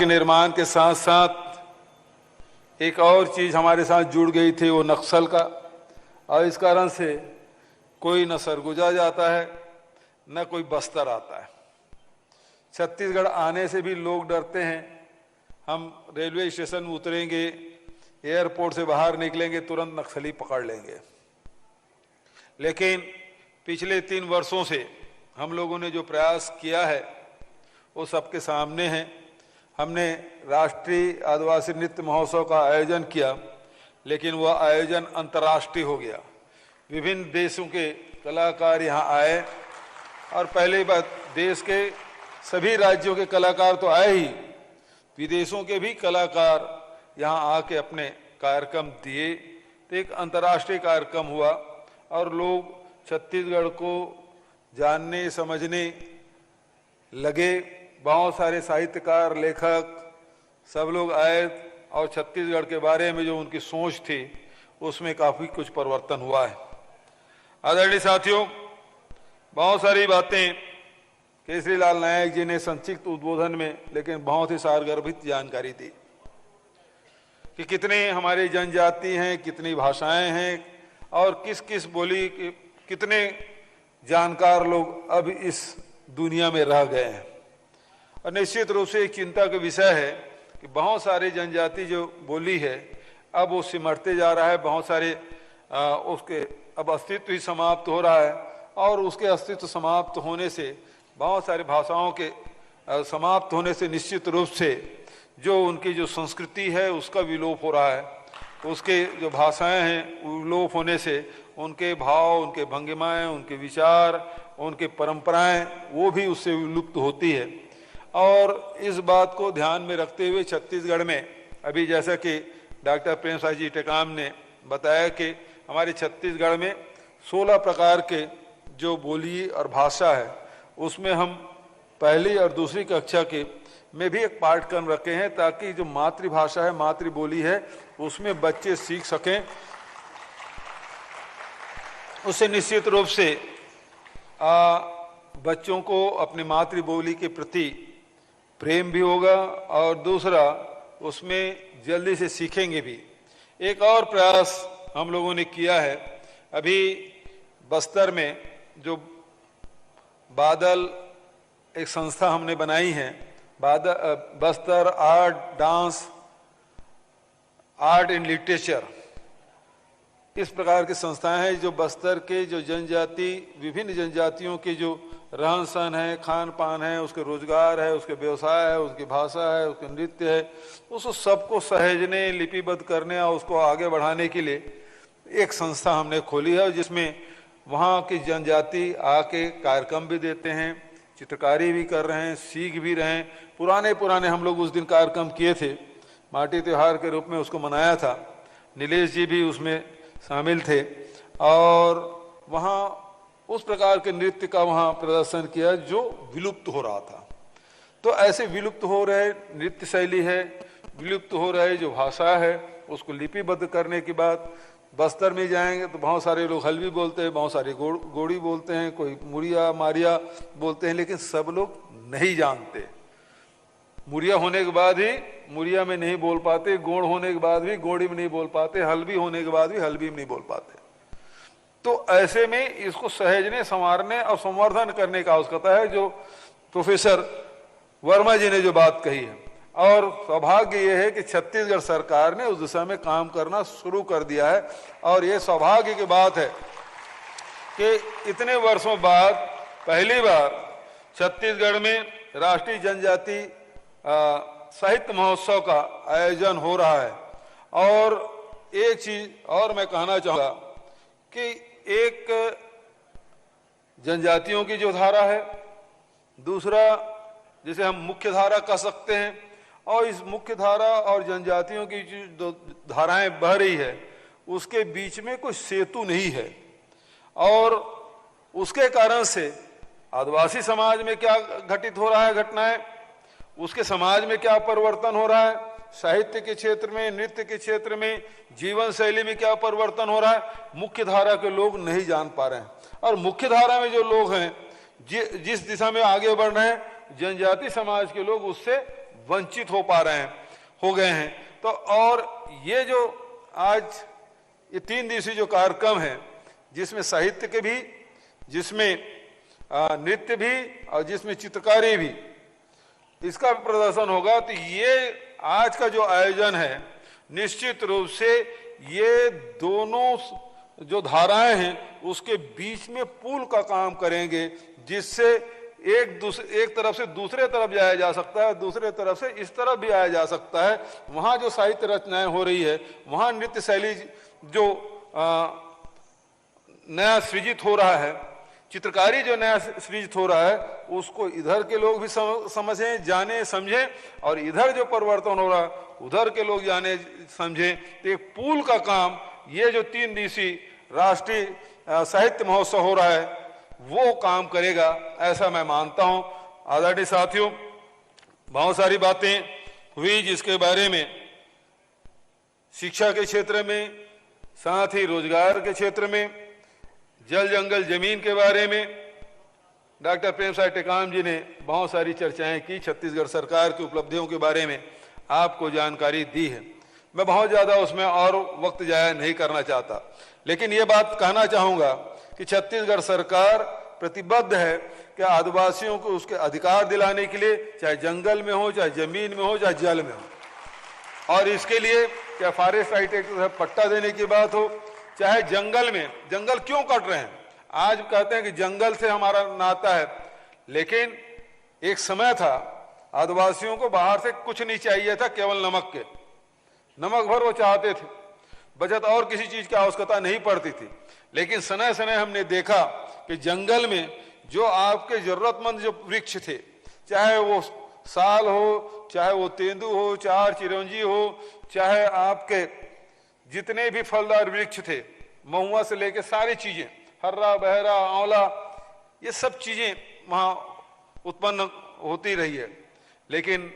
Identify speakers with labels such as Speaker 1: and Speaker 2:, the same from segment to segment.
Speaker 1: के निर्माण के साथ साथ एक और चीज हमारे साथ जुड़ गई थी, वो नक्सल का। और इस कारण से कोई न सरगुजा जाता है न कोई बस्तर आता है। छत्तीसगढ़ आने से भी लोग डरते हैं। हम रेलवे स्टेशन में उतरेंगे, एयरपोर्ट से बाहर निकलेंगे, तुरंत नक्सली पकड़ लेंगे। लेकिन पिछले 3 वर्षों से हम लोगों ने जो प्रयास किया है वो सबके सामने है। हमने राष्ट्रीय आदिवासी नृत्य महोत्सव का आयोजन किया, लेकिन वह आयोजन अंतर्राष्ट्रीय हो गया। विभिन्न देशों के कलाकार यहाँ आए और पहली बात, देश के सभी राज्यों के कलाकार तो आए ही, विदेशों के भी कलाकार यहाँ आके अपने कार्यक्रम दिए। तो एक अंतर्राष्ट्रीय कार्यक्रम हुआ और लोग छत्तीसगढ़ को जानने समझने लगे। बहुत सारे साहित्यकार, लेखक सब लोग आए और छत्तीसगढ़ के बारे में जो उनकी सोच थी उसमें काफी कुछ परिवर्तन हुआ है। आदरणीय साथियों, बहुत सारी बातें केसरीलाल नायक जी ने संक्षिप्त उद्बोधन में लेकिन बहुत ही सारगर्भित जानकारी दी कि कितने हमारी जनजाति हैं, कितनी भाषाएं हैं और किस किस बोली के कितने जानकार लोग अब इस दुनिया में रह गए हैं। और निश्चित रूप से एक चिंता का विषय है कि बहुत सारे जनजाति जो बोली है अब वो सिमटते जा रहा है। बहुत सारे उसके अब अस्तित्व ही समाप्त हो रहा है और उसके अस्तित्व समाप्त होने से, बहुत सारी भाषाओं के समाप्त होने से निश्चित रूप से जो उनकी जो संस्कृति है उसका विलोप हो रहा है। उसके जो भाषाएं हैं विलोप होने से उनके भाव, उनके भंगिमाएं, उनके विचार, उनके परंपराएं वो भी उससे विलुप्त होती है। और इस बात को ध्यान में रखते हुए छत्तीसगढ़ में अभी जैसा कि डॉक्टर प्रेम साय जी टेकाम ने बताया कि हमारे छत्तीसगढ़ में 16 प्रकार के जो बोली और भाषा है उसमें हम पहली और दूसरी कक्षा के में भी एक पाठ्यक्रम रखे हैं ताकि जो मातृभाषा है, मातृबोली है, उसमें बच्चे सीख सकें। उससे निश्चित रूप से बच्चों को अपनी मातृबोली के प्रति प्रेम भी होगा और दूसरा उसमें जल्दी से सीखेंगे भी। एक और प्रयास हम लोगों ने किया है। अभी बस्तर में जो बादल एक संस्था हमने बनाई है, Bastar art dance art and literature, इस प्रकार की संस्थाएं हैं जो बस्तर के जो जनजाति, विभिन्न जनजातियों के जो रहन सहन है, खान पान है, उसके रोजगार है, उसके व्यवसाय है, उसकी भाषा है, उसके नृत्य है, उसको सबको सहेजने, लिपिबद्ध करने और उसको आगे बढ़ाने के लिए एक संस्था हमने खोली है जिसमें वहाँ की जनजाति आके कार्यक्रम भी देते हैं, चित्रकारी भी कर रहे हैं, सीख भी रहे हैं। पुराने हम लोग उस दिन कार्यक्रम किए थे, माटी त्योहार के रूप में उसको मनाया था। नीलेश जी भी उसमें शामिल थे और वहाँ उस प्रकार के नृत्य का वहाँ प्रदर्शन किया जो विलुप्त हो रहा था। तो ऐसे विलुप्त हो रहे नृत्य शैली है, विलुप्त हो रहे जो भाषा है, उसको लिपिबद्ध करने के बाद बस्तर में जाएंगे तो बहुत सारे लोग हल्बी बोलते हैं, बहुत सारे गोड़ी बोलते हैं, कोई मुरिया मारिया बोलते हैं, लेकिन सब लोग नहीं जानते। मुरिया होने के बाद ही मुरिया में नहीं बोल पाते, गोड़ होने के बाद भी गोड़ी में नहीं बोल पाते, हल्बी होने के बाद भी हल्बी में नहीं बोल पाते। तो ऐसे में इसको सहेजने, संवारने और संवर्धन करने का आवश्यकता है, जो प्रोफेसर वर्मा जी ने जो बात कही है। और सौभाग्य ये है कि छत्तीसगढ़ सरकार ने उस दिशा में काम करना शुरू कर दिया है और ये सौभाग्य की बात है कि इतने वर्षों बाद पहली बार छत्तीसगढ़ में राष्ट्रीय जनजाति साहित्य महोत्सव का आयोजन हो रहा है। और एक चीज और मैं कहना चाहूंगा कि एक जनजातियों की जो धारा है, दूसरा जिसे हम मुख्य धारा कह सकते हैं, और इस मुख्य धारा और जनजातियों की जो धाराएं बह रही है उसके बीच में कोई सेतु नहीं है। और उसके कारण से आदिवासी समाज में क्या घटित हो रहा है घटनाएं, उसके समाज में क्या परिवर्तन हो रहा है, साहित्य के क्षेत्र में, नृत्य के क्षेत्र में, जीवन शैली में क्या परिवर्तन हो रहा है, मुख्य धारा के लोग नहीं जान पा रहे हैं। और मुख्य धारा में जो लोग हैं, जिस दिशा में आगे बढ़ रहे हैं, जनजाति समाज के लोग उससे वंचित हो गए हैं। तो और ये जो आज ये 3 दिवसीय जो कार्यक्रम है, जिसमें साहित्य के भी, जिसमें नृत्य भी और जिसमें चित्रकारी भी, इसका प्रदर्शन होगा। तो ये आज का जो आयोजन है, निश्चित रूप से ये दोनों जो धाराएं हैं उसके बीच में पुल का काम करेंगे, जिससे एक तरफ से दूसरे तरफ जाया जा सकता है, दूसरे तरफ से इस तरफ भी आया जा सकता है। वहां जो साहित्य रचनाएं हो रही है, वहां नृत्य शैली जो नया सृजित हो रहा है, चित्रकारी जो नया सृजित हो रहा है, उसको इधर के लोग भी समझें, जाने, समझें, और इधर जो परिवर्तन हो रहा है उधर के लोग जाने, समझें। तो एक पुल का काम ये जो 3 दिवसीय राष्ट्रीय साहित्य महोत्सव हो रहा है वो काम करेगा, ऐसा मैं मानता हूं। आदरणीय साथियों, बहुत सारी बातें हुई जिसके बारे में शिक्षा के क्षेत्र में, साथ ही रोजगार के क्षेत्र में, जल जंगल जमीन के बारे में डॉक्टर प्रेम साय टेकाम जी ने बहुत सारी चर्चाएं की, छत्तीसगढ़ सरकार की उपलब्धियों के बारे में आपको जानकारी दी है। मैं बहुत ज्यादा उसमें और वक्त जाया नहीं करना चाहता, लेकिन ये बात कहना चाहूंगा कि छत्तीसगढ़ सरकार प्रतिबद्ध है कि आदिवासियों को उसके अधिकार दिलाने के लिए, चाहे जंगल में हो, चाहे जमीन में हो, चाहे जल में हो, और इसके लिए चाहे फॉरेस्ट राइट एक्ट पट्टा देने की बात हो, चाहे जंगल में, जंगल क्यों कट रहे हैं? आज कहते हैं कि जंगल से हमारा नाता है, लेकिन एक समय था आदिवासियों को बाहर से कुछ नहीं चाहिए था, केवल नमक भर वो चाहते थे, बचत और किसी चीज की आवश्यकता नहीं पड़ती थी। लेकिन सने सने हमने देखा कि जंगल में जो आपके जरूरतमंद जो वृक्ष थे, चाहे वो साल हो, चाहे वो तेंदू हो, चाहे चिरौंजी हो, चाहे आपके जितने भी फलदार वृक्ष थे, महुआ से लेके सारी चीजें, हर्रा, बहरा, आंवला, ये सब चीजें वहां उत्पन्न होती रही है। लेकिन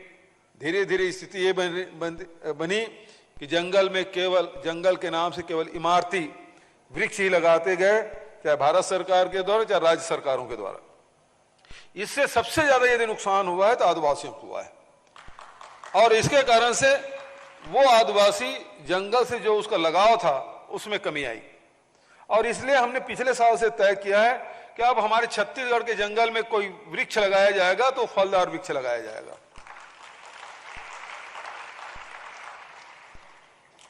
Speaker 1: धीरे धीरे स्थिति ये बनी कि जंगल में केवल, जंगल के नाम से केवल इमारती वृक्ष ही लगाते गए, चाहे भारत सरकार के द्वारा, चाहे राज्य सरकारों के द्वारा। इससे सबसे ज्यादा यदि नुकसान हुआ है तो आदिवासियों को हुआ है, और इसके कारण से वो आदिवासी जंगल से जो उसका लगाव था उसमें कमी आई। और इसलिए हमने पिछले साल से तय किया है कि अब हमारे छत्तीसगढ़ के जंगल में कोई वृक्ष लगाया जाएगा तो फलदार वृक्ष लगाया जाएगा।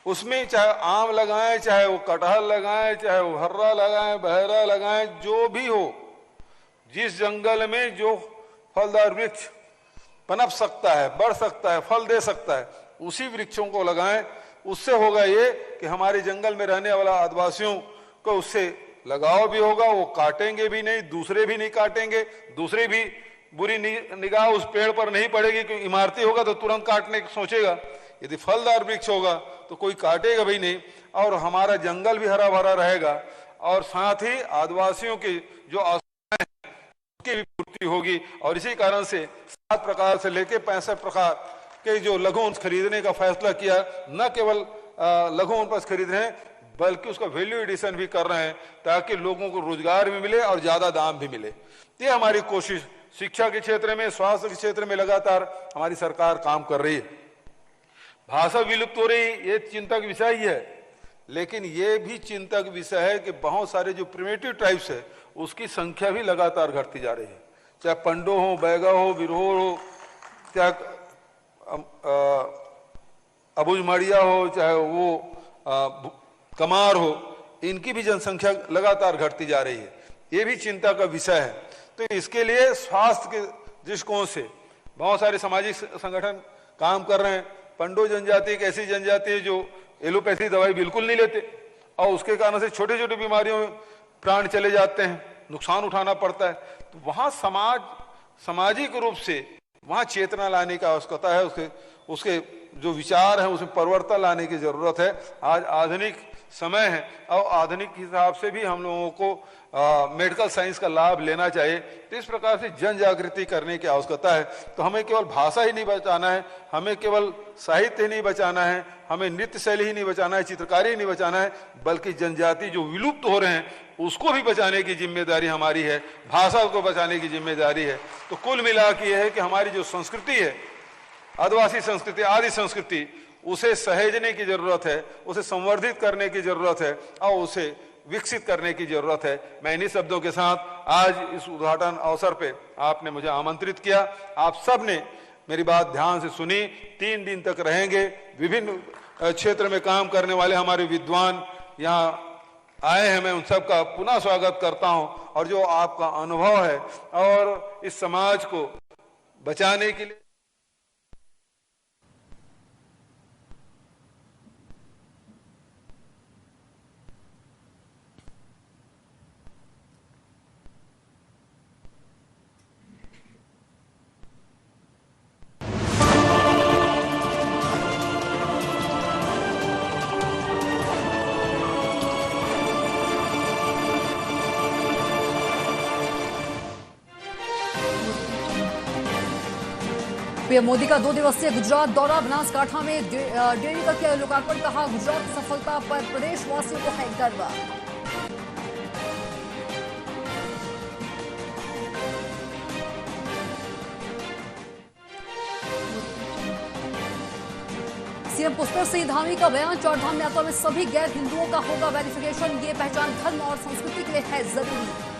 Speaker 1: उसमें चाहे आम लगाएं, चाहे वो कटहल लगाएं, चाहे वो हर्रा लगाएं, बहरा लगाएं, जो भी हो, जिस जंगल में जो फलदार वृक्ष पनप सकता है, बढ़ सकता है, फल दे सकता है, उसी वृक्षों को लगाएं। उससे होगा ये कि हमारे जंगल में रहने वाला आदिवासियों को उससे लगाव भी होगा, वो काटेंगे भी नहीं, दूसरे भी नहीं काटेंगे, दूसरे भी बुरी निगाह उस पेड़ पर नहीं पड़ेगी, क्योंकि इमारती होगा तो तुरंत काटने की सोचेगा, यदि फलदार वृक्ष होगा तो कोई काटेगा भी नहीं, और हमारा जंगल भी हरा भरा रहेगा, और साथ ही आदिवासियों की जो आवश्यकताएं हैं उसकी भी पूर्ति होगी। और इसी कारण से 7 प्रकार से लेकर 65 प्रकार के जो लघु वनस्पति खरीदने का फैसला किया, न केवल लघु वनस्पति खरीद रहे हैं बल्कि उसका वैल्यू एडिशन भी कर रहे हैं, ताकि लोगों को रोजगार भी मिले और ज्यादा दाम भी मिले। ये हमारी कोशिश शिक्षा के क्षेत्र में, स्वास्थ्य के क्षेत्र में लगातार हमारी सरकार काम कर रही है। भाषा विलुप्त हो रही, ये चिंता का विषय ही है, लेकिन ये भी चिंता का विषय है कि बहुत सारे जो प्रिमिटिव ट्राइब्स है उसकी संख्या भी लगातार घटती जा रही है, चाहे पंडो हो, बैगा हो, बिरहोर हो, चाहे अबुझमाड़िया हो, चाहे वो कमार हो, इनकी भी जनसंख्या लगातार घटती जा रही है। ये भी चिंता का विषय है। तो इसके लिए स्वास्थ्य के दृष्टिकोण से बहुत सारे सामाजिक संगठन काम कर रहे हैं। पंडो जनजाति एक ऐसी जनजाति है जो एलोपैथी दवाई बिल्कुल नहीं लेते, और उसके कारण से छोटे छोटे बीमारियों में प्राण चले जाते हैं, नुकसान उठाना पड़ता है। तो वहां सामाजिक रूप से वहां चेतना लाने की आवश्यकता है, उसके जो विचार है उसमें परिवर्तन लाने की जरूरत है। आज आधुनिक समय है और आधुनिक हिसाब से भी हम लोगों को मेडिकल साइंस का लाभ लेना चाहिए। तो इस प्रकार से जन जागृति करने की आवश्यकता है। तो हमें केवल भाषा ही नहीं बचाना है, हमें केवल साहित्य ही नहीं बचाना है, हमें नृत्य शैली ही नहीं बचाना है, चित्रकारी ही नहीं बचाना है, बल्कि जनजाति जो विलुप्त हो रहे हैं उसको भी बचाने की जिम्मेदारी हमारी है, भाषा को बचाने की जिम्मेदारी है। तो कुल मिला के यह है कि हमारी जो संस्कृति है आदिवासी संस्कृति, आदि संस्कृति, उसे सहेजने की जरूरत है, उसे संवर्धित करने की जरूरत है और उसे विकसित करने की जरूरत है। मैं इन्हीं शब्दों के साथ आज इस उद्घाटन अवसर पे आपने मुझे आमंत्रित किया। आप सब ने मेरी बात ध्यान से सुनी। 3 दिन तक रहेंगे। विभिन्न क्षेत्र में काम करने वाले हमारे विद्वान यहाँ आए हैं। मैं उन सब का पुनः स्वागत करता हूं। और जो आपका अनुभव है और इस समाज को बचाने के लिए
Speaker 2: पीएम मोदी का 2 दिवसीय गुजरात दौरा। बनासकांठा में डेयरी का किया लोकार्पण। कहा, गुजरात की सफलता पर प्रदेशवासियों को है गर्व। सीएम पुष्कर सिंह धामी का बयान। 4 धाम यात्रा में सभी गैर हिंदुओं का होगा वेरिफिकेशन। ये पहचान धर्म और संस्कृति के लिए है जरूरी।